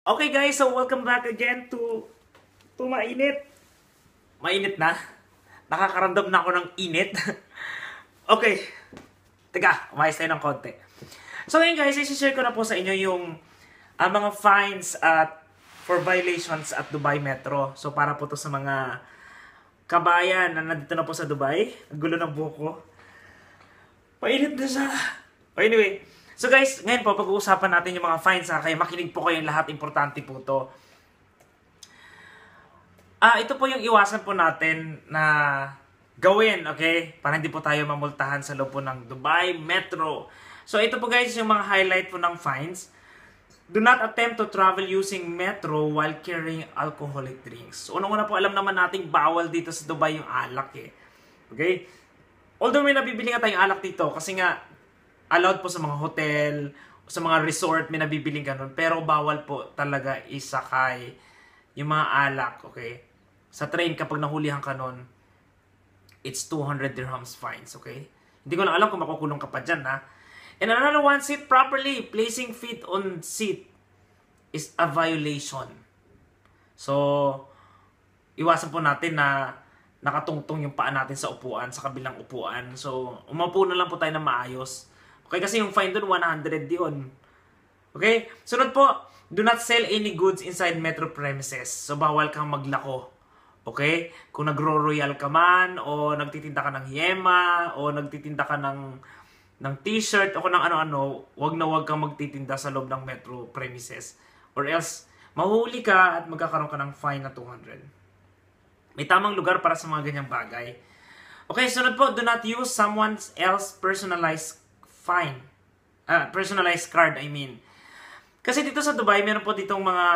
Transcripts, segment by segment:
Okay guys, so welcome back again to mainit. Mainit na? Nakakaramdam na ako ng init. Okay. Teka, umayos tayo ng konti. So ngayon guys, isi-share ko na po sa inyo yung mga fines at for violations at Dubai Metro. So para po to sa mga kabayan na nandito na po sa Dubai. Ang gulo ng buko. Mainit na siya. Anyway, so guys, ngayon po pag-uusapan natin yung mga fines ha. Kaya makinig po kayong lahat, importante po to. Ito po yung iwasan po natin na gawin, okay? Para hindi po tayo mamultahan sa loob po ng Dubai Metro. So ito po guys yung mga highlight po ng fines. Do not attempt to travel using metro while carrying alcoholic drinks. Unang-una po alam naman nating bawal dito sa Dubai yung alak eh. Okay? Although may nabibili nga tayong alak dito kasi nga allowed po sa mga hotel, sa mga resort, may nabibiling ganun. Pero bawal po talaga isakay yung mga alak, okay? Sa train, kapag nahulihan ka nun, it's 200 dirhams fines, okay? Hindi ko lang alam kung makukulong ka pa dyan, ha? And another one, sit properly. Placing feet on seat is a violation. So, iwasan po natin na nakatungtong yung paa natin sa upuan, sa kabilang upuan. So, umupo na lang po tayo na maayos. Okay, kasi yung fine doon, 100 yun. Okay? Sunod po, do not sell any goods inside metro premises. So, bawal kang maglako. Okay? Kung nagro-royal ka man, o nagtitinda ka ng yema, o nagtitinda ka ng t-shirt, o kung ng ano-ano, wag na wag kang magtitinda sa loob ng metro premises. Or else, mahuli ka at magkakaroon ka ng fine na 200. May tamang lugar para sa mga ganyang bagay. Okay, sunod po, do not use someone else personalized card, I mean. Kasi dito sa Dubai, meron po ditong mga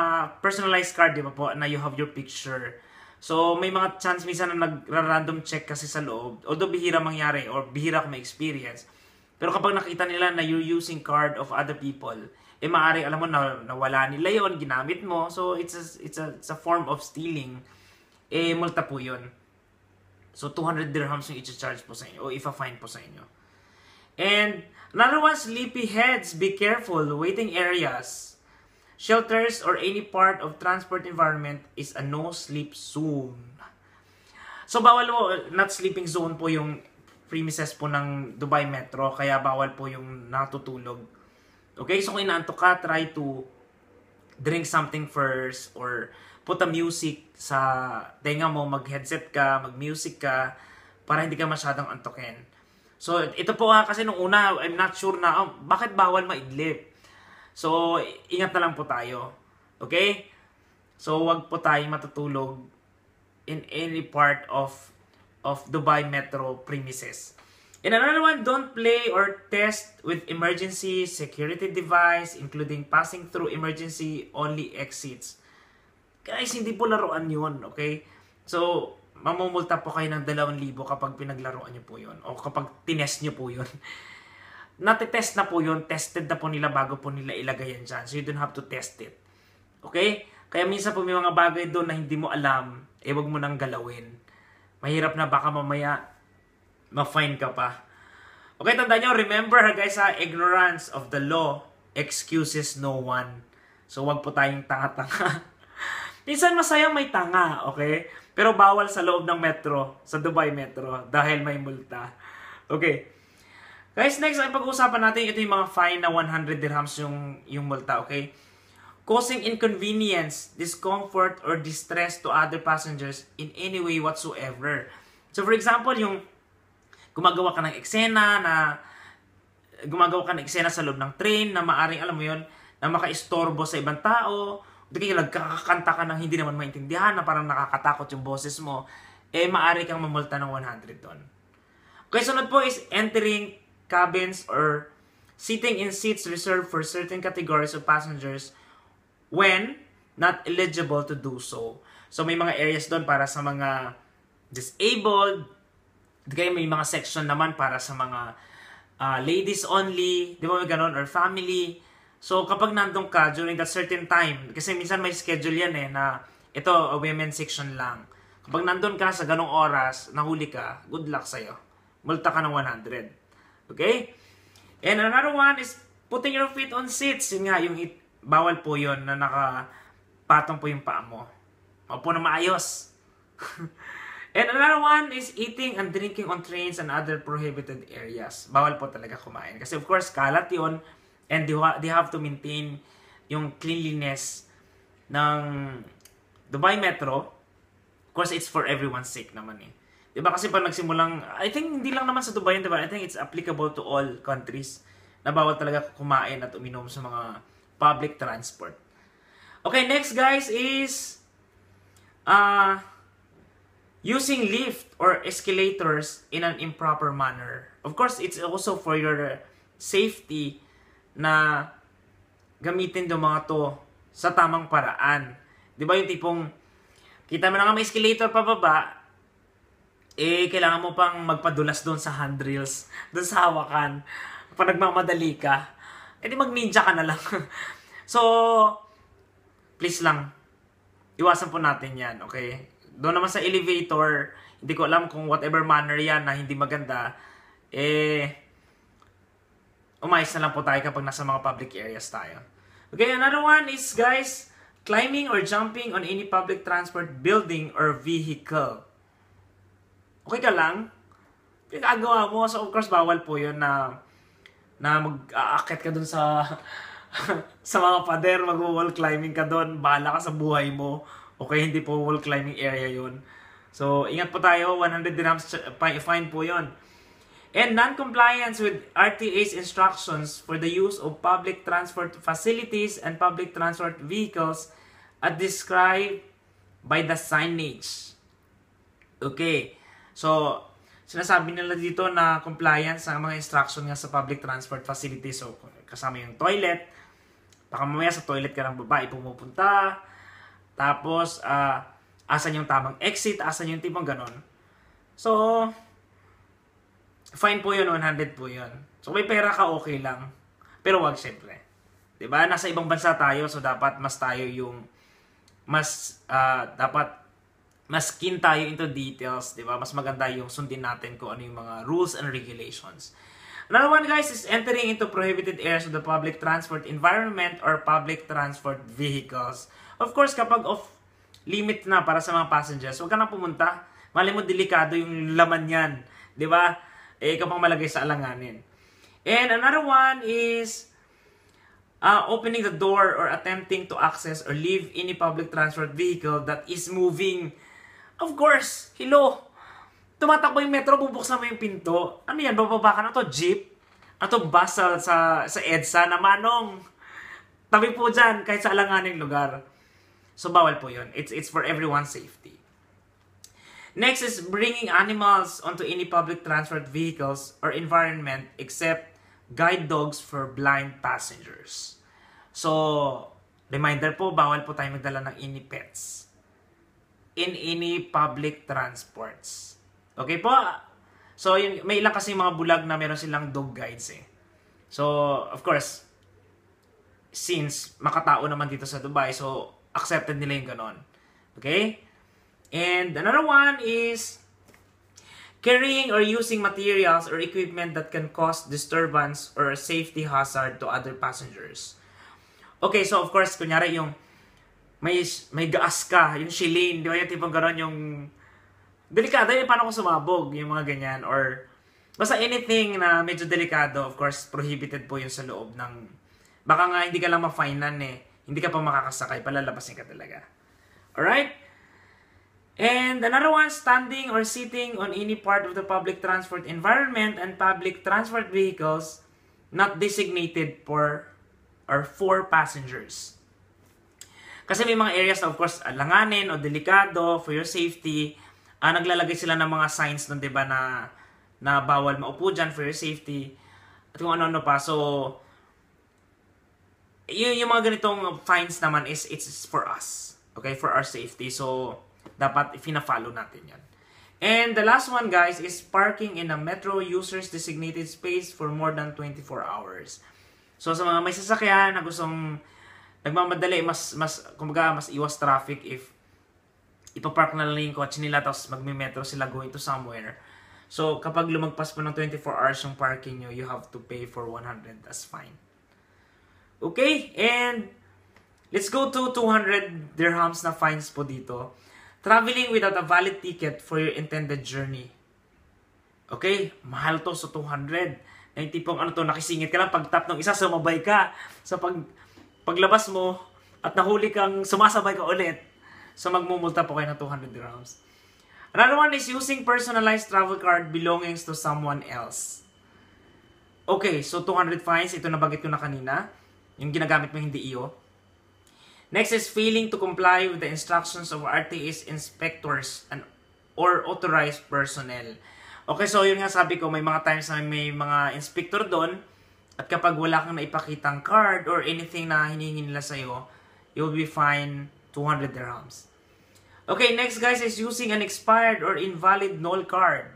personalized card, di ba po, na you have your picture. So, may mga chance minsan na nagra-random check kasi sa loob. Although bihira mangyari or bihira ka ma-experience. Pero kapag nakita nila na you're using card of other people, maaari, alam mo, nawala nila yon, ginamit mo. So, it's a form of stealing. Multa po yun. So, 200 dirhams yung i-charge po sa inyo o ifa-fine po sa inyo. And another one, sleepy heads. Be careful. Waiting areas, shelters, or any part of transport environment is a no-sleep zone. So, bawal po, not sleeping zone po yung premises po ng Dubai Metro. Kaya bawal po yung natutulog. Okay? So, kung inaantok ka, try to drink something first or put a music sa tenga mo, mag-headset ka, mag-music ka, para hindi ka masyadong antokin. So, ito po kasi nung una, I'm not sure na, bakit bawal maidlip? So, ingat na lang po tayo. Okay? So, wag po tayong matutulog in any part of Dubai Metro premises. And another one, don't play or test with emergency security device, including passing through emergency only exits. Guys, hindi po laruan yun, okay? So, mamumulta po kayo ng 2,000 kapag pinaglaruan nyo po yun. O kapag tinest nyo po yun. Natitest na po yun. Tested na po nila bago po nila ilagay yan dyan. So, you don't have to test it. Okay? Kaya minsan po may mga bagay doon na hindi mo alam, wag mo nang galawin. Mahirap na baka mamaya ma-fine ka pa. Okay, tandaan nyo, remember guys ignorance of the law excuses no one. So, wag po tayong tanga-tanga. Minsan masayang may tanga, okay? Pero bawal sa loob ng metro, sa Dubai Metro, dahil may multa. Okay. Guys, next ay pag-uusapan natin, ito yung mga fine na 100 dirhams yung multa, okay? Causing inconvenience, discomfort, or distress to other passengers in any way whatsoever. So for example, yung gumagawa ka ng eksena sa loob ng train na maaring, alam mo yun, na makaistorbo sa ibang tao. Hindi kayo nagkakanta ka ng hindi naman maintindihan na parang nakakatakot yung boses mo, maaari kang mamulta ng 100 doon. Okay, sunod po is entering cabins or sitting in seats reserved for certain categories of passengers when not eligible to do so. So, may mga areas doon para sa mga disabled. Kaya may mga section naman para sa mga ladies only, di ba may ganon, or family. So, kapag nandun ka during that certain time, kasi minsan may schedule yan na ito, a women's section lang. Kapag nandun ka sa ganong oras, nahuli ka, good luck sa'yo. Multa ka ng 100. Okay? And another one is putting your feet on seats. Yun nga, yung bawal po yon na nakapatong po yung paa mo. Maupo na maayos. And another one is eating and drinking on trains and other prohibited areas. Bawal po talaga kumain. Kasi of course, kalat yun. And they have to maintain yung cleanliness ng Dubai Metro. Of course, it's for everyone's sake naman eh. Diba kasi pag nagsimulang, I think hindi lang naman sa Dubai, diba? I think it's applicable to all countries na bawal talaga kumain at uminom sa mga public transport. Okay, next guys is using lift or escalators in an improper manner. Of course, it's also for your safety na gamitin yung mga to sa tamang paraan. Di ba yung tipong, kita mo na nga may escalator pababa, eh, kailangan mo pang magpadulas doon sa handrails, doon sa hawakan. Pag nagmamadali ka, eh di mag-ninja ka na lang. So, please lang, iwasan po natin yan, okay? Doon naman sa elevator, hindi ko alam kung whatever manner yan na hindi maganda, eh, umayos na lang po tayo kapag nasa mga public areas tayo. Okay, another one is, guys, climbing or jumping on any public transport building or vehicle. Okay ka lang? Pinagawa mo, so of course, bawal po yun na mag-aakit ka dun sa sa mga pader, mag-wall climbing ka dun, bahala ka sa buhay mo. Okay, hindi po wall climbing area yun. So, ingat po tayo, 100 dirhams fine po yun. And non-compliance with RTA's instructions for the use of public transport facilities and public transport vehicles as described by the signage. Okay, so, sinasabi nila dito na compliance sa mga instruction nga sa public transport facilities. So, kasama yung toilet. Baka mamaya sa toilet ka ng babae pumupunta. Tapos, asan yung tamang exit, asan yung tipong ganon. So, fine po yun, 100 po yun. So, may pera ka, okay lang. Pero wag syempre. Diba? Nasa ibang bansa tayo, so dapat mas tayo yung, dapat mas keen tayo into details, diba? Mas maganda yung sundin natin kung ano yung mga rules and regulations. Another one, guys, is entering into prohibited areas of the public transport environment or public transport vehicles. Of course, kapag off-limit na para sa mga passengers, huwag ka na pumunta. Mali mo, delikado yung laman yan. Di ba? Eh, kapag malagay sa alanganin. And another one is opening the door or attempting to access or leave any public transport vehicle that is moving. Of course, hello. Tumatakbo yung metro, bubuksan mo yung pinto. Ano yan? Bababa ka na to? Jeep? Ano to? Bus sa EDSA na manong? Tabi po dyan, kahit sa alanganing lugar. So, bawal po yun. It's for everyone's safety. Next is bringing animals onto any public transport vehicles or environment except guide dogs for blind passengers. So, reminder po, bawal po tayo magdala ng any pets in any public transports. Okay po? So, may ilang kasi mga bulag na meron silang dog guides eh. So, of course, since makatao naman dito sa Dubai, so, accepted nila yung ganon. Okay? And another one is carrying or using materials or equipment that can cause disturbance or safety hazard to other passengers. Okay, so of course, kunyari yung may gaas ka, yung shilin, di ba yung tipong ganon, yung delikado, yung paano kung sumabog, yung mga ganyan, or basta anything na medyo delikado, of course, prohibited po yun sa loob ng, baka nga hindi ka lang ma-finean eh, hindi ka pa makakasakay, palalabasin ka talaga. Alright? And another one, standing or sitting on any part of the public transport environment and public transport vehicles not designated for or for passengers. Kasi may mga areas na of course alanganin o delikado for your safety, naglalagay sila ng mga signs nun, diba, na bawal maupo dyan for your safety at kung ano-ano pa. So, yung mga ganitong fines naman is it's for us. Okay? For our safety. So, dapat fina-follow natin yan. And the last one, guys, is parking in a metro user's designated space for more than 24 hours. So, sa mga may sasakyan na gustong nagmamadali, mas iwas traffic if ipapark na lang yung kotse nila tapos magme-metro sila going to somewhere. So, kapag lumagpas po ng 24 hours yung parking nyo, you have to pay for 100 as fine. Okay? And Let's go to 200 dirhams na fines po dito. Traveling without a valid ticket for your intended journey. Okay, mahal to, so 200. Na yung tipong ano to, nakisingit ka lang, pag tap ng isa, sumabay ka. So paglabas mo, at nahuli kang sumasabay ka ulit, so magmumulta po kayo ng 200 dirhams. Another one is using personalized travel card belongings to someone else. Okay, so 200 fines, ito nabanggit ko na kanina. Yung ginagamit mo hindi iyo. Next is failing to comply with the instructions of RTA's inspectors or authorized personnel. Okay, so yun nga sabi ko, may mga times na may mga inspector doon, at kapag wala kang naipakitang card or anything na hinihingi nila sa'yo, you'll be fined 200 dirhams. Okay, next guys is using an expired or invalid null card.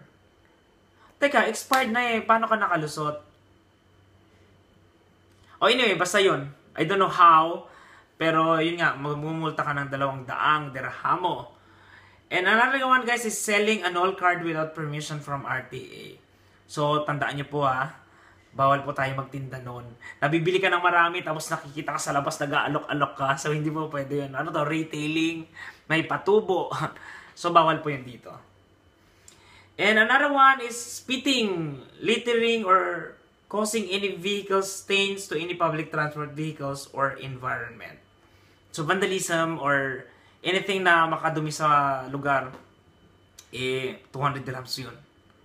Teka, expired na eh, paano ka nakalusot? Oh, anyway, basta yun. I don't know how, pero yun nga, magmumulta ka ng 200 dirhamo. And another one guys is selling a null card without permission from RTA. So, tandaan nyo po bawal po tayo magtinda nun. Nabibili ka ng marami, tapos nakikita ka sa labas, nag-aalok-alok ka. So, hindi po pwede yun. Ano to? Retailing, may patubo. So, bawal po yun dito. And another one is spitting, littering, or causing any vehicle stains to any public transport vehicles or environment. So, vandalism or anything na makadumi sa lugar, 200 dirhams yun.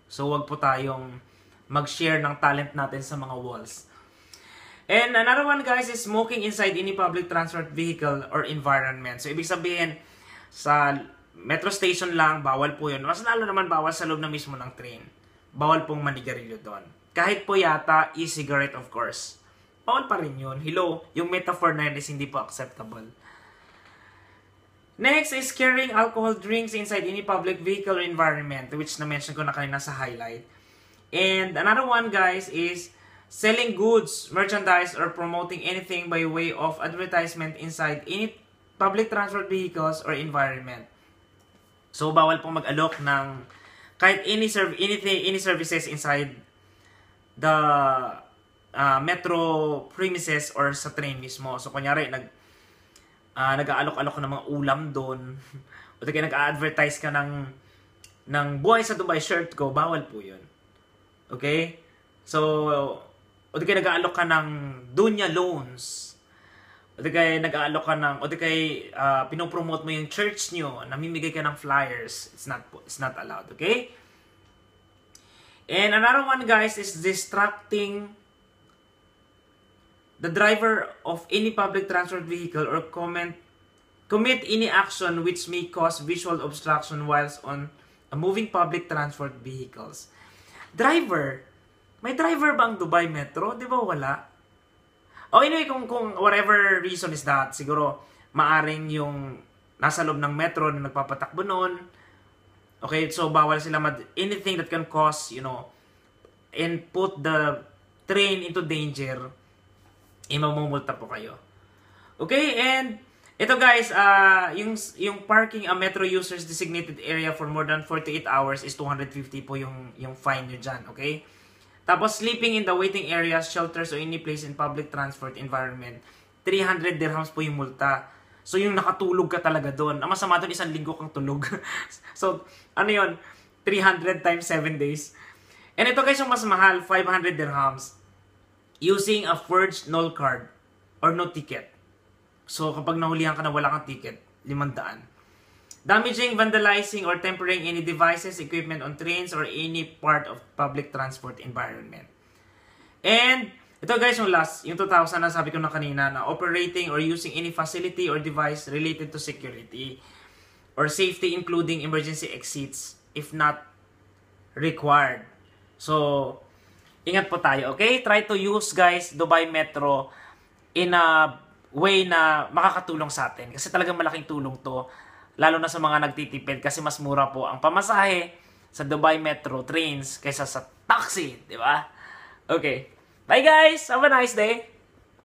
So, wag po tayong mag-share ng talent natin sa mga walls. And another one guys is smoking inside any public transport vehicle or environment. So, ibig sabihin, sa metro station lang, bawal po yun. Mas lalo naman bawal sa loob na mismo ng train. Bawal pong manigarilyo doon. Kahit po yata, e-cigarette of course. Bawal pa rin yun. Hello, yung metaphor na yun is hindi po acceptable. Next is carrying alcohol drinks inside any public vehicle or environment, which na-mention ko na kanina sa highlight. And another one, guys, is selling goods, merchandise, or promoting anything by way of advertisement inside any public transport vehicles or environment. So, bawal pong mag-alok ng kahit any services inside the metro premises or sa train mismo. So, kunyari, nag-aalok-alok ka ng mga ulam doon, o kaya nag-a-advertise ka ng buhay sa Dubai shirt ko, bawal po yun. Okay? So, o kaya nag-aalok ka ng Dunya loans, o kaya nag-aalok ka ng, o kaya pinopromote mo yung church nyo, namimigay ka ng flyers, it's not allowed, okay? And another one guys is distracting the driver of any public transport vehicle or commit any action which may cause visual obstruction whilst on a moving public transport vehicles. Driver, may driver ba ang Dubai Metro? Di ba wala? O anyway, kung whatever reason is that, siguro maaring yung nasa loob ng metro na nagpapatakbo noon. Okay, so bawal sila anything that can cause, and put the train into danger, mamumulta po kayo. Okay, and ito guys, yung parking a metro users designated area for more than 48 hours is 250 po yung fine nyo dyan, okay? Tapos sleeping in the waiting areas, shelters, or any place in public transport environment, 300 dirhams po yung multa. So yung nakatulog ka talaga doon. Ang masama doon, 1 linggo kang tulog. So, ano yun? 300 times 7 days. And ito guys, yung mas mahal, 500 dirhams. Using a forged null card or no ticket. So, kapag nahulihan ka na wala kang ticket, 500. Damaging, vandalizing, or tempering any devices, equipment on trains, or any part of public transport environment. And, ito guys, yung last, yung 2,000 na sabi ko na kanina, na operating or using any facility or device related to security or safety, including emergency exits, if not required. So, ingat po tayo, okay? Try to use, guys, Dubai Metro in a way na makakatulong sa atin. Kasi talagang malaking tulong to. Lalo na sa mga nagtitipid kasi mas mura po ang pamasahe sa Dubai Metro trains kaysa sa taxi, di ba? Okay. Bye guys! Have a nice day!